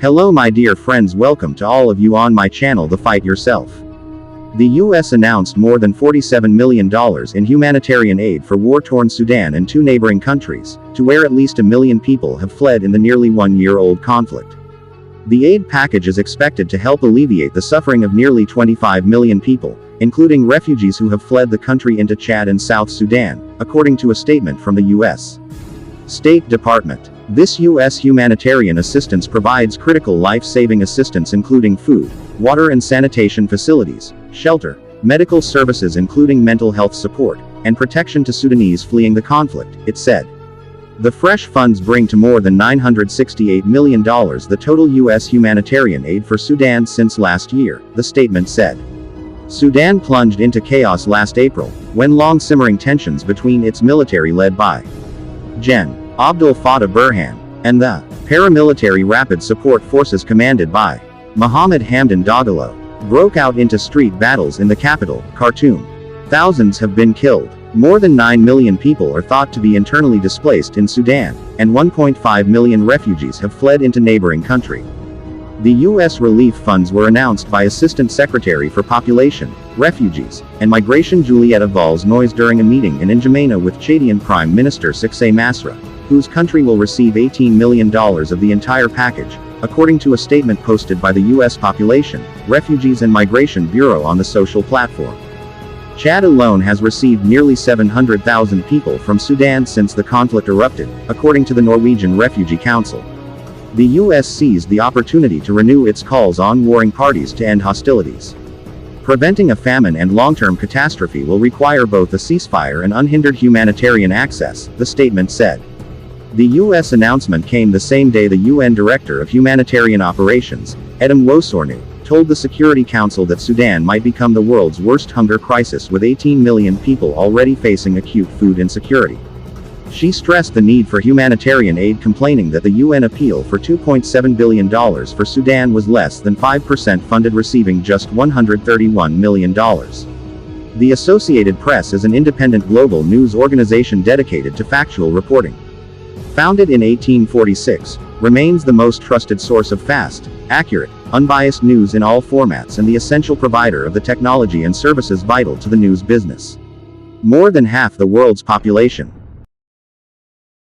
Hello my dear friends, welcome to all of you on my channel The Fight Yourself. The US announced more than $47 million in humanitarian aid for war-torn Sudan and two neighboring countries, to where at least 1 million people have fled in the nearly one-year-old conflict. The aid package is expected to help alleviate the suffering of nearly 25 million people, including refugees who have fled the country into Chad and South Sudan, according to a statement from the U.S. State Department. This U.S. humanitarian assistance provides critical life-saving assistance including food, water and sanitation facilities, shelter, medical services including mental health support, and protection to Sudanese fleeing the conflict, it said. The fresh funds bring to more than $968 million the total U.S. humanitarian aid for Sudan since last year, the statement said. Sudan plunged into chaos last April, when long-simmering tensions between its military led by Gen. Abdel Fattah Burhan, and the paramilitary Rapid Support Forces commanded by Mohammed Hamdan Dagalo, broke out into street battles in the capital, Khartoum. Thousands have been killed. More than 9 million people are thought to be internally displaced in Sudan, and 1.5 million refugees have fled into neighboring country. The U.S. relief funds were announced by Assistant Secretary for Population, Refugees, and Migration Julieta Valls-Noyes during a meeting in N'Djamena with Chadian Prime Minister Suksay Masra, whose country will receive $18 million of the entire package, according to a statement posted by the U.S. Population, Refugees and Migration Bureau on the social platform. Chad alone has received nearly 700,000 people from Sudan since the conflict erupted, according to the Norwegian Refugee Council. The U.S. seized the opportunity to renew its calls on warring parties to end hostilities. Preventing a famine and long-term catastrophe will require both a ceasefire and unhindered humanitarian access, the statement said. The U.S. announcement came the same day the UN Director of Humanitarian Operations, Edem Wosornu, told the Security Council that Sudan might become the world's worst hunger crisis with 18 million people already facing acute food insecurity. She stressed the need for humanitarian aid, complaining that the UN appeal for $2.7 billion for Sudan was less than 5% funded, receiving just $131 million. The Associated Press is an independent global news organization dedicated to factual reporting. Founded in 1846, remains the most trusted source of fast, accurate, unbiased news in all formats and the essential provider of the technology and services vital to the news business. More than half the world's population,